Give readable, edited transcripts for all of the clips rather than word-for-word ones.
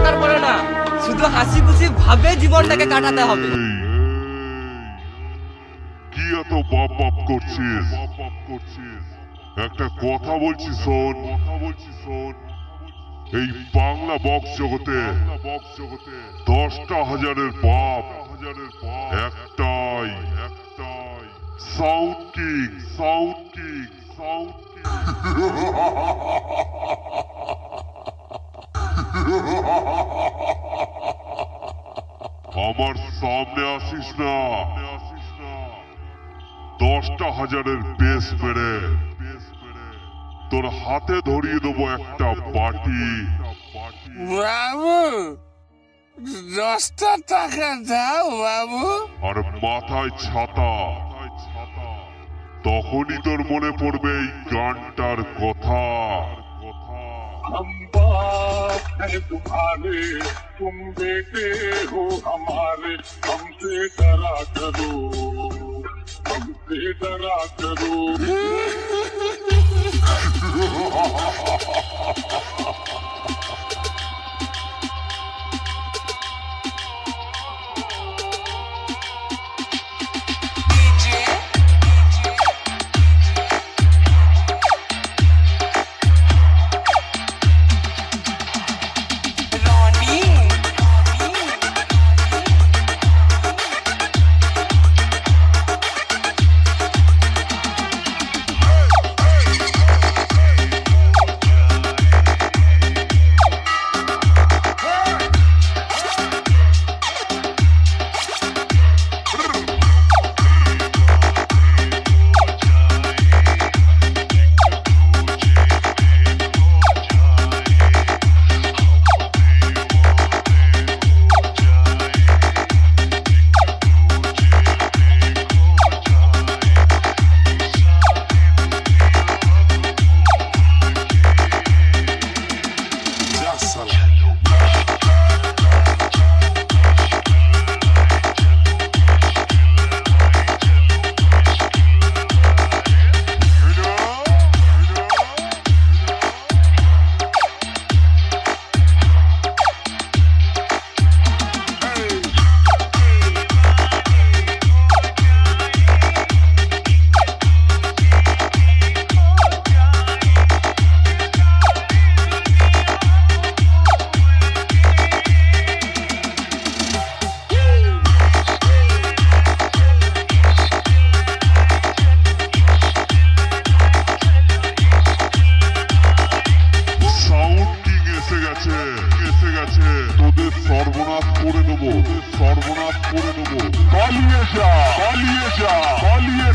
দরকার পড়ে না, শুধু হাসি খুশি ভাবে জীবনটাকে কাটাতে হবে। কি এত বাপ বাপ করছিস? একটা কথা বলছি শোন, এই বাংলা বক্স জগতে 10টা হাজারের বাপ একটাই, সাউথ কিং। আমার সামনে আসিস না, 10টা হাজারের বেশ মেরে তোর হাতে ধরিয়ে দেবো একটা বাটি। বাবু 10টা টাকা দাও বাবু। আর মাথায় ছাতা, তখনই তোর মনে পড়বে এই গানটার কথা। हम बाप है तुम्हारे, तुम बेटे हो हमारे, हमसे डरा करो, हमसे डरा करो। তোদের সর্বনাশ করে দেবো, পালিয়ে যা, পালিয়ে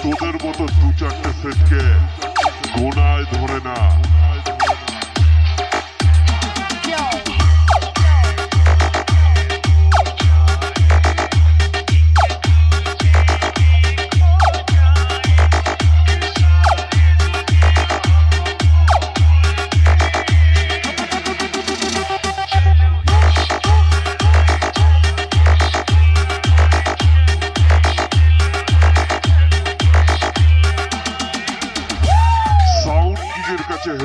তোদের মতো 2-4টে সেটকে গোনায় ধরে না।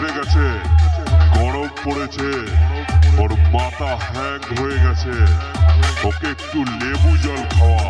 ধরে গেছে, গরম পড়েছে, ওর মাথা হ্যাং হয়ে গেছে, ওকে একটু লেবু জল খাওয়া।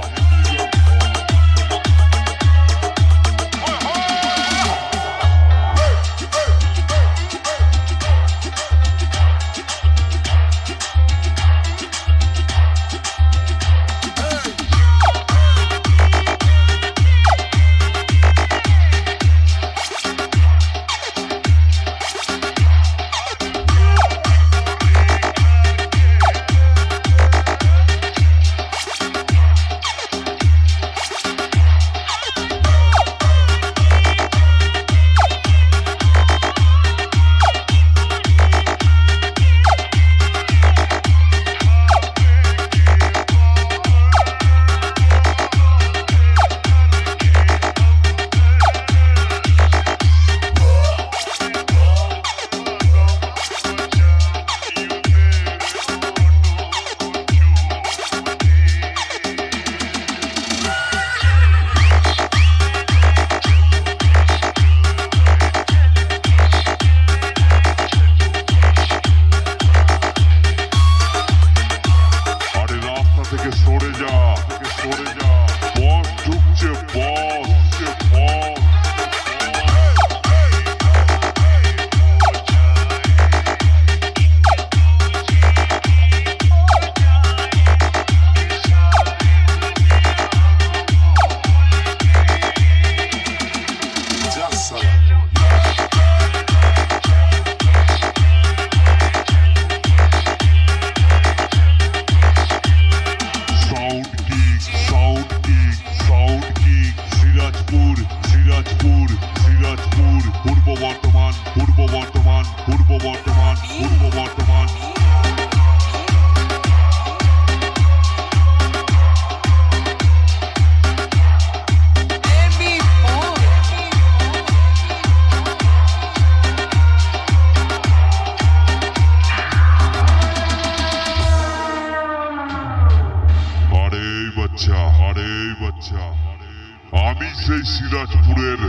আমি সেই সিরাজপুরের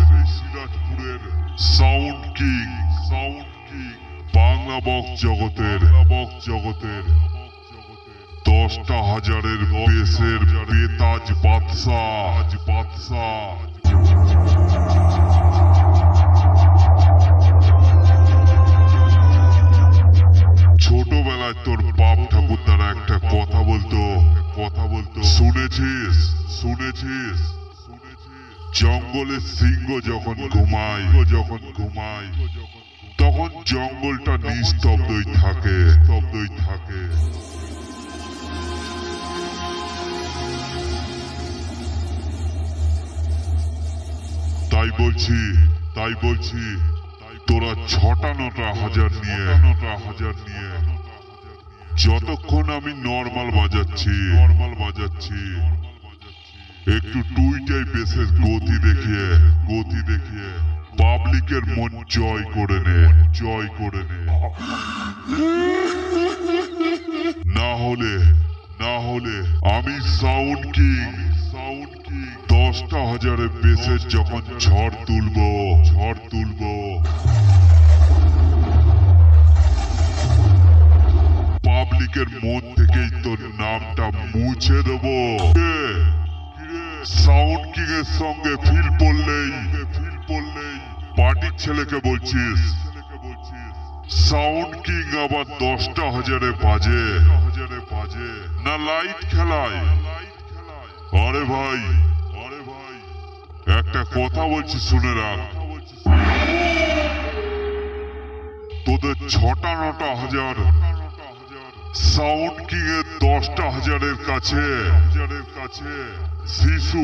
সাউন্ড কিং, বাংলা বক্স জগতের 10টা হাজারের বেসের বেতাজ বাদশা। ছোটবেলায় তোর বাপ ঠাকুর দ্বারা একটা কথা বলতো, শুনেছিস? জঙ্গলের সিংহ যখন ঘুমায় তখন জঙ্গলটা নিস্তব্ধই থাকে। তাই বলছি তোরা 6টা হাজার নিয়ে যতক্ষণ আমি নর্মাল বাজাচ্ছি একটু টুইটাই বেসের গতি দেখিয়ে পাবলিকের মন জয় করে নে। না হলে আমি সাউন্ড কিং 10টা হাজারের বেসের যখন ঝড় তুলবো পাবলিকের মন থেকেই তোর নামটা মুছে দেবো। সাউন্ড কিং এর সঙ্গে ফিল পড়লেই পার্টির ছেলেকে বলছিস সাউন্ড কিং আবার 10টা হাজারে বাজে না লাইট খেলায়? আরে ভাই একটা কথা বলছি শুনে রাখ, তোদের 6টা হাজার সাউন্ড কিং এর 10টা হাজারের কাছে শিশু।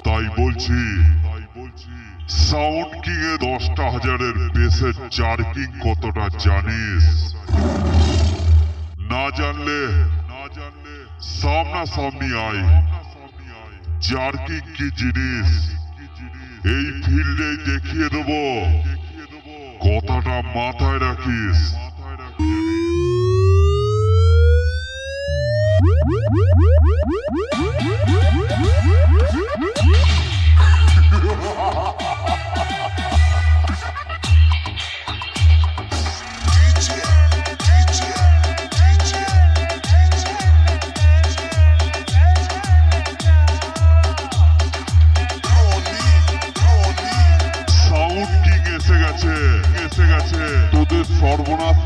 তাই বলছি সাউন্ড কিং এ 10টা হাজারের বেসের জার্কিং কতটা জানিস? না জানলে সামনাসামনি আয়, জার্কিং কি জিনিস এই ফিল্ডে দেখিয়ে দেবো, কথাটা মাথায় রাখিস। Ha ha ha!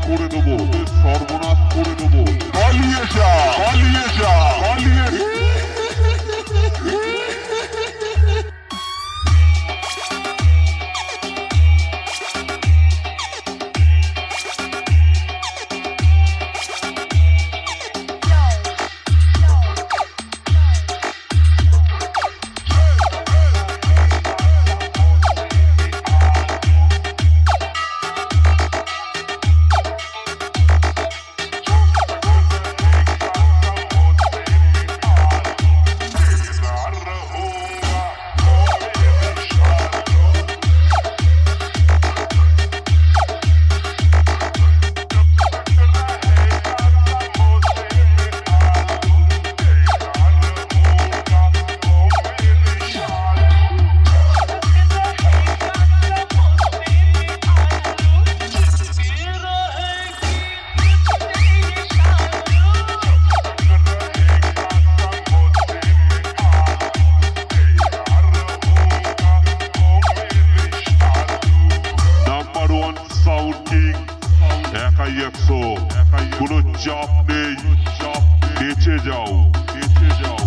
করে দেবো, সর্বনাশ করে দেবো। পালিয়ে যা, পালিয়ে যা, পালিয়ে যা। একাই 100, কোনো চাপ নেই, নেচে যাও, নেচে যাও।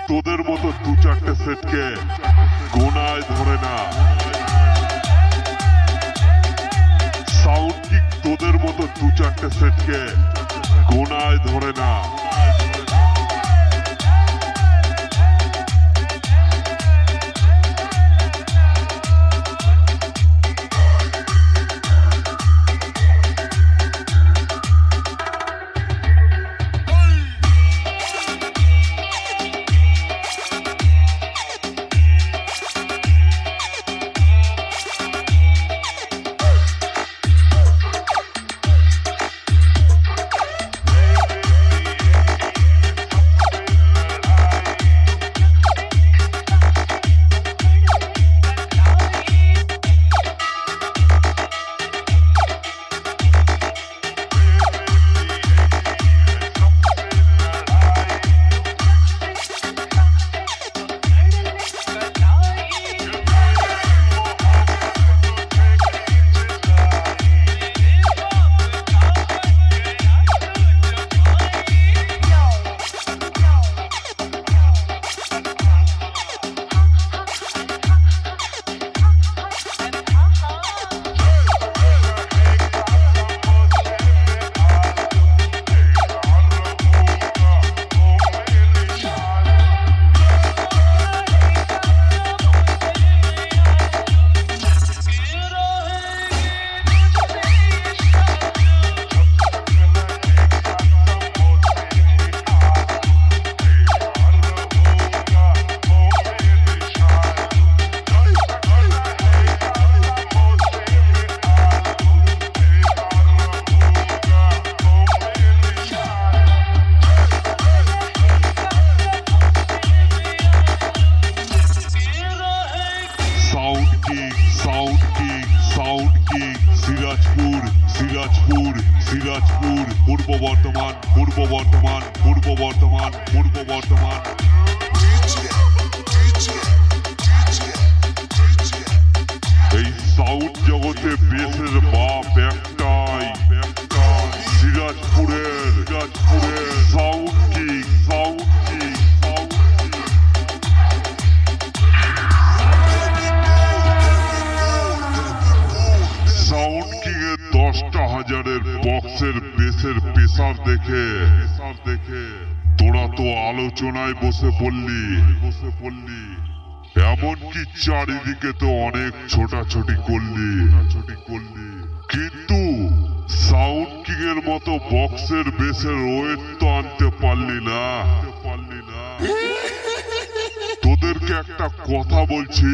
তোদের মতো 2-4টে সেটকে গোনায় ধরে না। সাউন্ড কিক তোদের মতো 2-4টে সেটকে গোনায় ধরে না। বর্ধমান, পূর্ব বর্ধমান, পূর্ব বর্ধমান, পূর্ব বর্ধমান। এই সাউথ জগতে বেসের বাপ একটাই, সিরাজপুরের South King, South King, South King. Sound king এর 10,000-এর বক্সের বেসের প্রেসার দেখে তোরা তো আলোচনায় বসে পড়লি। এমনকি চারিদিকে তো অনেক ছোটাছুটি করলি, কিন্তু সাউন্ড কিং এর মতো বক্সের বেসের ওয়েট তো আনতে পারলি না। তোদেরকে একটা কথা বলছি,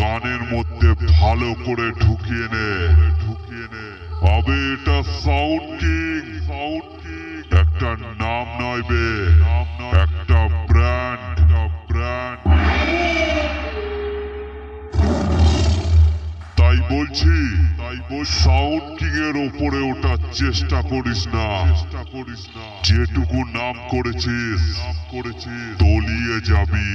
কানের মধ্যে ভালো করে ঢুকিয়ে নে। আবে এটা সাউন্ড কিং, একটা নাম নয় বে, একটা ব্র্যান্ড। তাই বলছি সাউন্ড কিং এর ওপরে ওঠার চেষ্টা করিস না। যেটুকু নাম করেছিস তলিয়ে যাবি।